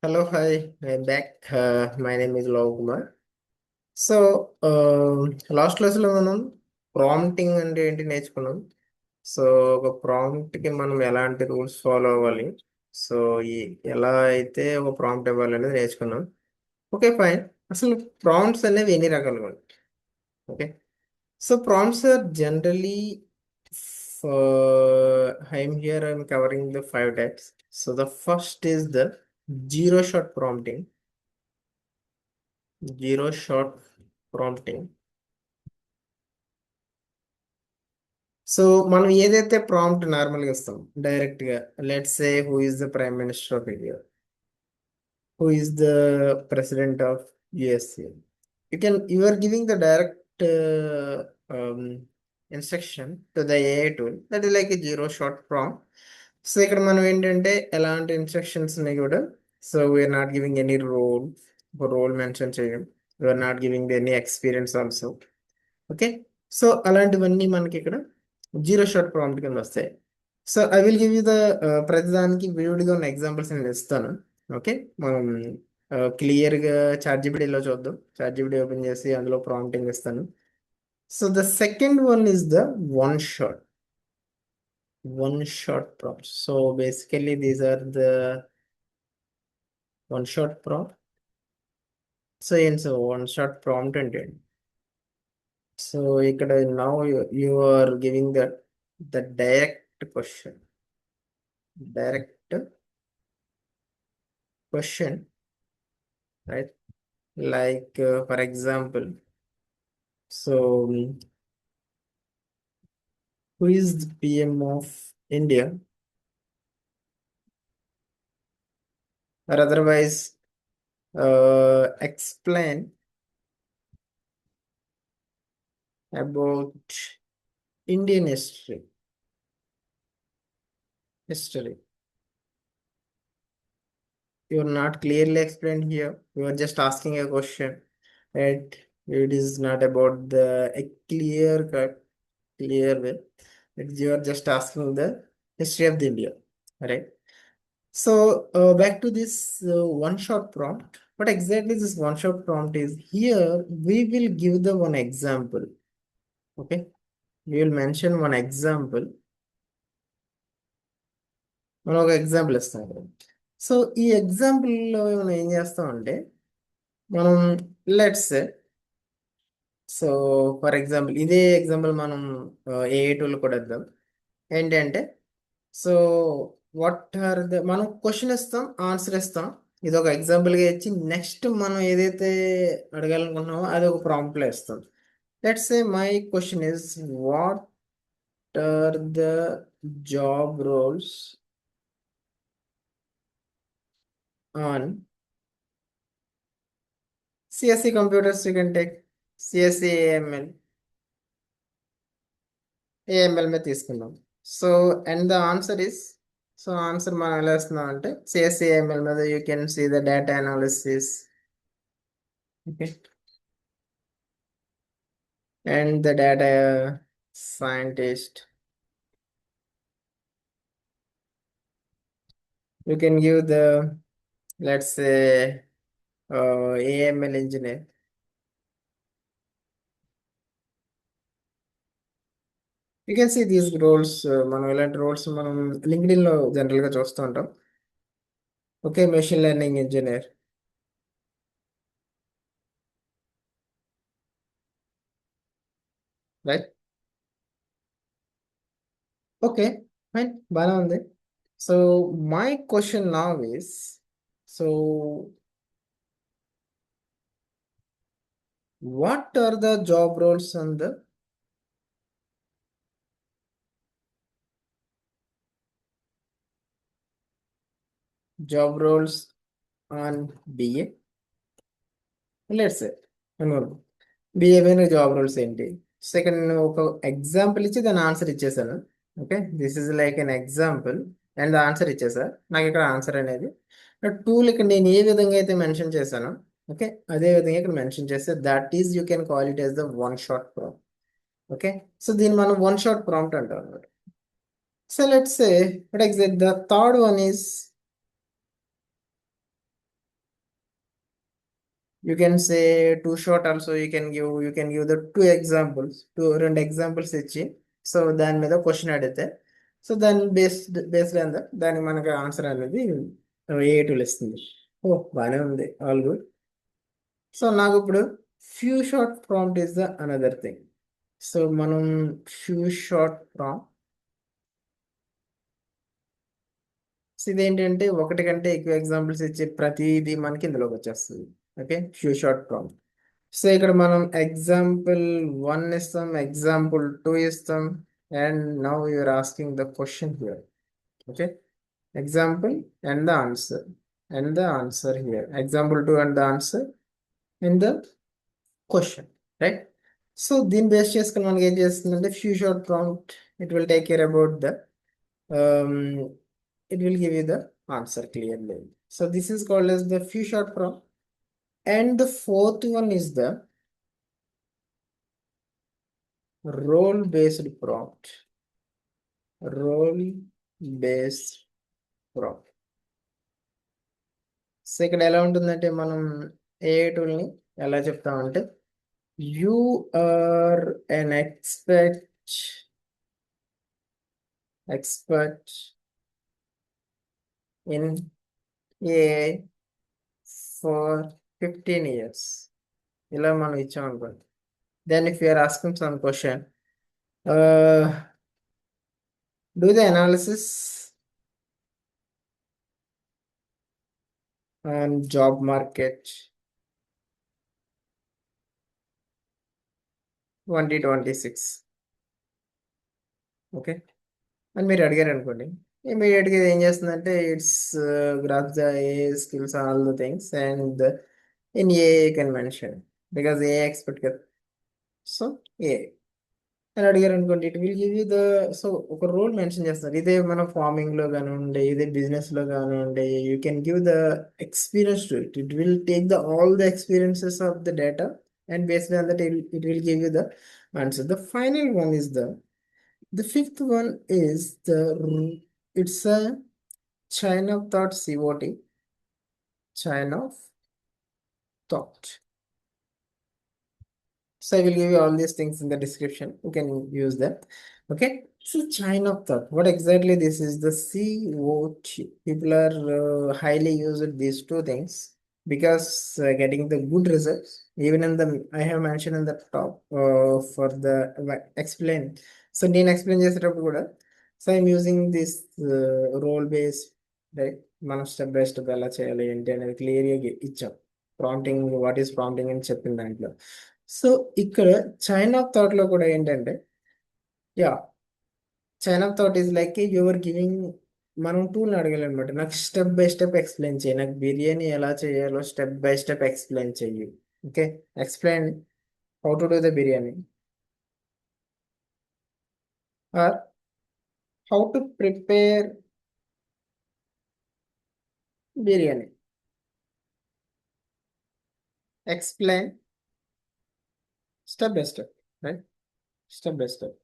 Hello, hi, I'm back. My name is Lav Kumar. So last క్లాస్లో మనం prompting అంటే ఏంటి నేర్చుకున్నాం. సో ఒక ప్రాంప్ట్కి మనం ఎలాంటి రూల్స్ ఫాలో అవ్వాలి. సో ఈ ఎలా అయితే ఒక ప్రాంప్ట్ ఇవ్వాలి అనేది నేర్చుకున్నాం. Okay, fine. అసలు ప్రాంప్ట్స్ అనేవి ఎన్ని రకాలుగా ఉంటాయి? Okay, so prompts are generally I'm covering the 5 types. So the first is the zero shot prompting. Zero shot prompting. So మనం ఏదైతే ప్రాంప్ట్ నార్మల్గా ఇస్తాం డైరెక్ట్ గా, let's say who is the prime minister of India, who is the president of USA. You are giving the direct instruction to the AI tool, that is like a zero short prompt. So ఇక్కడ మనం ఏంటంటే ఎలాంటి instructions ఉన్నాయి కూడా. So we're not giving any role mention చేయం. We're not giving any experience also. Okay, so అలాంటివన్నీ మనకి ఇక్కడ జీరో షాట్ ప్రాంప్ట్ కింద వస్తాయి. So I will give you the ప్రతిదానికి విడివిడిగా ఉన్న ఎగ్జాంపుల్స్ నేను ఇస్తాను. ఓకే, మనం క్లియర్గా చార్జిబిడిలో చూద్దాం. చార్జిబిడి ఓపెన్ చేసి అందులో ప్రాంప్టింగ్ ఇస్తాను. So the second one is the one shot. One shot prompt. So basically these are the one shot prompt. So ఏంటి సో వన్ షాట్ ప్రాంప్ట్ అంటే, సో ఇక్కడ now you are giving the direct question. Direct question, right? Like, for example, so who is the PM of India? Or otherwise, explain about Indian history. History. You are not clearly explained here. You are just asking a question, right? It is not about a clear way. You are just asking the history of the India, right? So back to this one-shot prompt. What exactly this one-shot prompt is? Here we will give the one example. Okay, we will mention one example. మనం ఒక example ఇస్తాం కదా. So ఈ ఎగ్జాంపుల్లో మనం ఏం చేస్తామంటే, మనం let's, so for example ఇదే ఎగ్జాంపుల్ మనం ఏఐ టూల్ కూడా ఇద్దాం. ఏంటంటే, సో వాట్ ఆర్ ద, మనం క్వశ్చన్ ఇస్తాం, ఆన్సర్ ఇస్తాం. ఇది ఒక ఎగ్జాంపుల్గా ఇచ్చి నెక్స్ట్ మనం ఏదైతే అడగాలనుకుంటున్నామో అది ఒక ప్రాంప్ట్లో ఇస్తాం. Let's say my question is what are the job roles on CSC computers. You can take CSC AML మీద తీసుకుందాం. So and the answer is, so answer మనం ఎలా ఇస్తున్నాం అంటే సిఎస్సి ఏఎంఎల్ మీద you can see the data analysis. Okay, and the data scientist. You can give the, let's say, AML engineer. You can see these roles. మనం ఇలాంటి roles మనం LinkedIn లో general గా చూస్తూ ఉంటాం. Okay, machine learning engineer, right? Okay, fine, బాగానే ఉంది. So my question now is, so what are the job roles on the job roles on BA? Let's say BA job roles ఏంటి. Second నేను ఒక example ఇచ్చి దాని answer ఇచ్చేసాను. Okay, this is like an example and answer ఇచ్చేసా. నాకు ఇక్కడ answer అనేది టూల్ ఇక్కడ నేను ఏ విధంగా అయితే మెన్షన్ చేశానో, ఓకే, అదే విధంగా ఇక్కడ మెన్షన్ చేస్తే that is you can call it as the one shot prompt. Okay, so దీన్ని మనం వన్ షాట్ ప్రాంప్ట్ అంటాం అనమాట. So let's say, what exactly the third one is, You can say too short also. You can give the two examples, రెండు examples ఇచ్చి so దాని మీద question అడిగితే so దాని బేస్డ్ ఆన్ దానికి మనకి ఆన్సర్ అనేది ఏ2 ఇస్తుంది. ఓ బాగానే ఉంది, ఆల్ గుడ్. సో నాకు ఇప్పుడు few shot prompt is the another thing. So మనం ఫ్యూ షార్ట్ ప్రాంప్ట్ ఇదేంటంటే ఒకటి కంటే ఎక్కువ ఎగ్జాంపుల్స్ ఇచ్చే ప్రతిదీ మనకి ఇందులోకి వచ్చేస్తుంది. Okay, few shot prompt. So ఇక్కడ మనం ఎగ్జాంపుల్ 1 ఇస్తాం, ఎగ్జాంపుల్ 2 ఇస్తాం, and now you're asking the question here. Okay, example and the answer, and the answer here, example 2 and the answer in the question, right? So దీన్ని base చేసుకుని మనకి ఏం చేస్తుందంటే few shot prompt, it will take care about the it will give you the answer clearly. So this is called as the few short prompt. And the fourth one is the role based prompt. Role based prompt. So ఇక్కడ ఎలా ఉంటుందంటే మనం ఏ టూల్ని ఎలా చెప్తామంటే you are an expert in AI for 15 years. ఇలా మనం ఇచ్చాం అనుకోండి. Then if you are asking some question, do the analysis on job market 2026. Okay, అని మీరు అడిగారు అనుకోండి, ఇమీడియట్గా ఇది ఏం చేస్తుందంటే it's graph the A skills all the things and in a can mention because A expect కదా. సో ఏ అని అడిగారు అనుకోండి, it will give you the so ఒక రోల్ మెన్షన్ చేస్తారు. ఇదే మన ఫార్మింగ్ లో కానివ్వండి, ఇదే బిజినెస్ లో కానివ్వండి, you can give the experience to it. It will take the all the experiences of the data and based on that it will give you the answer. The final one is the fifth one is it's a chain of thought, COT, chain of thought. So I will give you all these things in the description. You can use them. Okay. So chain of thought. What exactly this is? The COT. People are highly used these two things because getting the good results. Even in the I have mentioned in the top for the explain. So నేను explain చేసేటప్పుడు కూడా so I'm using this role base, right? మనం step by step ఎలా చేయాలి ఏంటి అనేది క్లియర్గా ఇచ్చాం. ప్రాంప్టింగ్, వాట్ ఈస్ ప్రాంప్టింగ్ అని చెప్పిన దాంట్లో. సో ఇక్కడ చైన్ ఆఫ్ థాట్ లో కూడా ఏంటంటే yeah chain of thought is like your giving, మనం టూల్ని అడగాలన్నమాట. నాకు స్టెప్ బై స్టెప్ ఎక్స్ప్లెయిన్ చేయి, నాకు బిర్యానీ ఎలా చేయాలో స్టెప్ బై స్టెప్ ఎక్స్ప్లెయిన్ చెయ్యి. Okay, explain how to do the biryani or how to prepare biryani. Explain step by step, right? Step by step.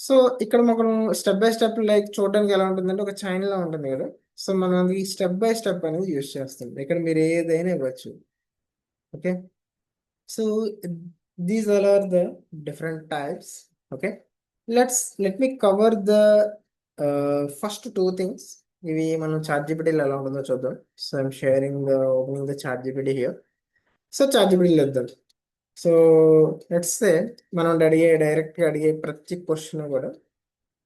So ఇక్కడ మనం step by step like చూడడానికి ఎలా ఉంటుందంటే ఒక చైన్ లా ఉంటుంది కదా. సో మనం ఈ స్టెప్ బై స్టెప్ అనేది యూజ్ చేస్తాం. ఇక్కడ మీరు ఏదైనా ఇవ్వచ్చు. Okay, so these all are the different types. Okay, let me cover the first two things. ఇవి మనం చాట్ జీపీటీలో ఎలా ఉంటుందో చూద్దాం. So I'm sharing opening the chat GPT here. So chat జీపీటీలో ఇద్దాం. సో లెట్స్ సే మనం డైరెక్ట్గా అడిగే ప్రతి క్వశ్చన్ కూడా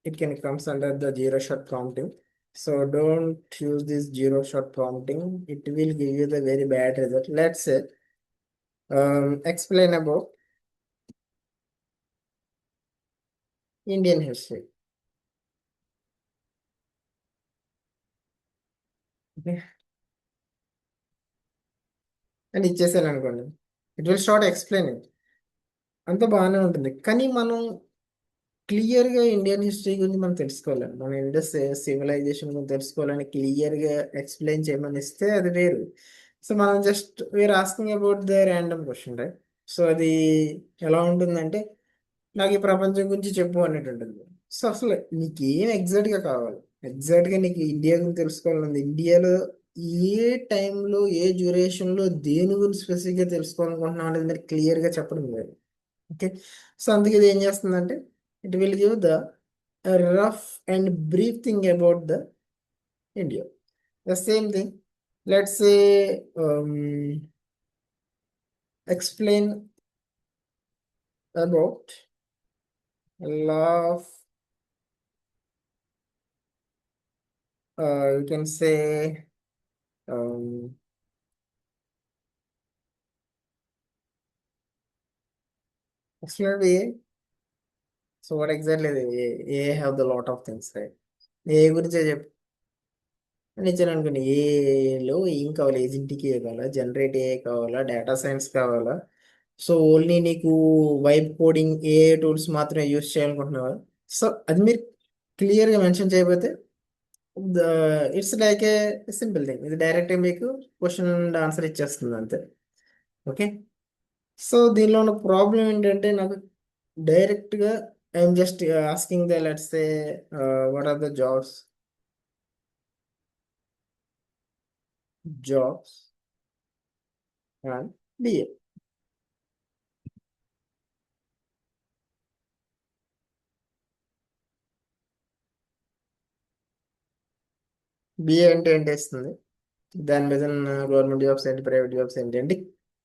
it can comes under the zero shot prompting. So don't use this zero shot prompting. It will give you the very bad result. Let's say explain about Indian history. Okay, and ఇచ్చేసాను అనుకోండి, it will start explaining. అంత బాగానే ఉంటుంది, కానీ మనం క్లియర్గా Indian history గురించి మనం తెలుసుకోవాలి, మన ఇండస్ సివిలైజేషన్ గురించి తెలుసుకోవాలని క్లియర్గా ఎక్స్ప్లెయిన్ చేయమని ఇస్తే అది వేరు. సో మనం just we're asking about the random question, right? So అది ఎలా ఉంటుందంటే నాకు ఈ ప్రపంచం గురించి చెప్పు అన్నట్టు ఉంటుంది. సో అసలు నీకు ఏం ఎగ్జాక్ట్గా కావాలి? ఎగ్జాక్ట్గా నీకు ఇండియా గురించి తెలుసుకోవాలన్నది, ఇండియాలో ఏ టైంలో ఏ డ్యూరేషన్లో దేని గురించి స్పెసిఫిక్గా తెలుసుకోవాలనుకుంటున్నాం అనేది మీరు క్లియర్గా చెప్పడం లేదు. ఓకే, సో అందుకే ఇది ఏం చేస్తుందంటే it will give the rough and brief thing about the India. The same thing, let's say explain about law of you can say um, explain A. So what exactly A have the lot of things, right? ఏ గురించి చెప్పు నిజం అనుకోండి. ఏలో ఏం కావాలి, ఏజెంట్కి ఏ కావాలా, generate a కావాలా, data science కావాలా. సో ఓన్లీ నీకు వైబ్ కోడింగ్ ఏ టూల్స్ మాత్రమే యూస్ చేయాలనుకుంటున్నావా? సో అది మీరు క్లియర్గా మెన్షన్ చేయకపోతే it's like A simple thing. ఇది డైరెక్ట్ మీకు క్వశ్చన్ అండ్ ఆన్సర్ ఇచ్చేస్తుంది అంతే. ఓకే, సో దీనిలో ఉన్న ప్రాబ్లం ఏంటంటే నాకు డైరెక్ట్గా I'm just asking the let's say what are the jobs and BA. BA అంటే ఏంటి ఇస్తుంది, దాని మీద గవర్నమెంట్ జాబ్స్ ఏంటి, ప్రైవేట్ జాబ్స్ ఏంటి అంటే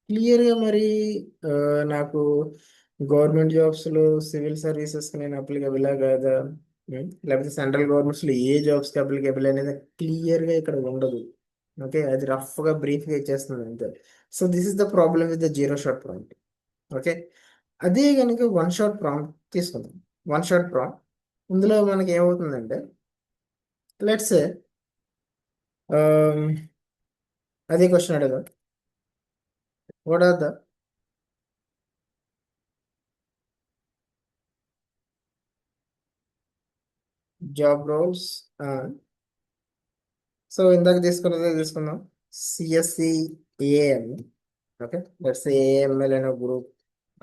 క్లియర్గా మరి ఆ, నాకు గవర్నమెంట్ జాబ్స్లో సివిల్ సర్వీసెస్కి నేను అప్లికబులా కాదా, లేకపోతే సెంట్రల్ గవర్నమెంట్స్లో ఏ జాబ్స్కి అప్లికబుల్ అనేది క్లియర్గా ఇక్కడ ఉండదు. ఓకే, అది రఫ్గా బ్రీఫ్గా ఇచ్చేస్తుంది అంతే. So this is the problem with the zero short prompt. Okay, అదే కనుక వన్ షార్ట్ ప్రాంప్ట్ తీసుకుందాం. వన్ షార్ట్ ప్రాంప్ట్ ఇందులో మనకి ఏమవుతుందంటే లెట్స్ అదే క్వశ్చన్ అడగదు, what are the job roles. So ఇందాక తీసుకున్నదే తీసుకుందాం, CSC AM. Okay, let's AML అనే గ్రూప్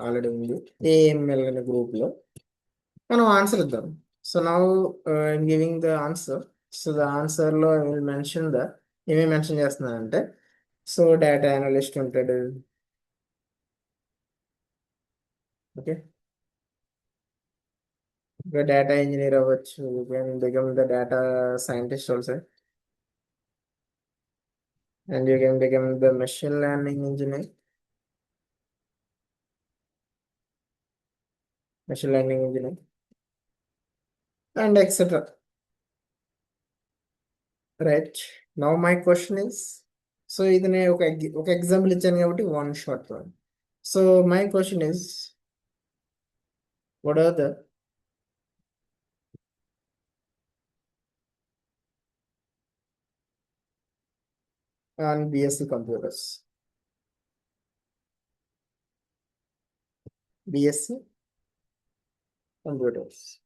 ఆల్రెడీ ఉంది. ఏఎంఎల్ అనే గ్రూప్లో మనం ఆన్సర్ ఇద్దాం. So now I'm giving the answer. So the ఆన్సర్లో ఐ విల్ మెన్షన్ ద ఏమేమి మెన్షన్ చేస్తున్నానంటే సో డేటా అనలిస్ట్ ఉంటాడు. ఓకే, ఇంకా డేటా ఇంజనీర్ అవ్వచ్చు, become the data scientist also, and you can become the machine learning engineer, machine learning engineer and etcetera. Right, now my question is, so ఇది నేను ఒక example ఇచ్చాను కాబట్టి one short one. So my question is what are the on BSc computers? BSc computers.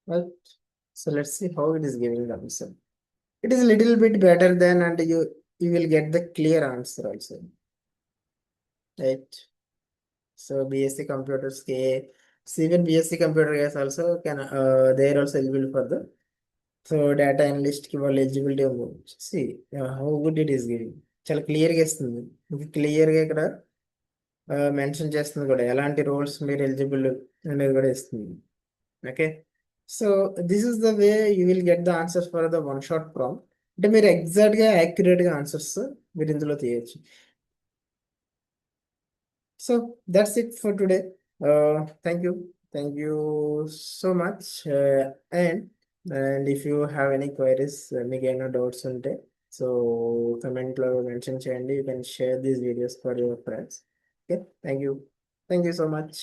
Right. So let's see how it is giving the answer. It is a little bit better than, and you will get the clear answer also. Right. So BSc computers K, so even BSc computer is also can they are also eligible for the so data analyst కి వాళ్ళు eligibility ఉంది. See how good it is giving, చాలా క్లియర్గా ఇస్తుంది. క్లియర్గా ఇక్కడ mention చేస్తుంది కూడా ఎలాంటి రోల్స్ మీరు ఎలిజిబుల్ అనేది కూడా ఇస్తుంది. Okay, so this is the way you will get the answers for the one shot prompt. అంటే మీరు ఎగ్జాక్ట్గా యాక్యురేట్గా ఆన్సర్స్ మీరు ఇందులో తీయచ్చు. So that's it for today. Thank you so much. And and if you have any queries, మీకు ఏమైనా doubts ఉంటే so కమెంట్లో mention చేయండి. You can share these videos for your friends. Okay, thank you so much.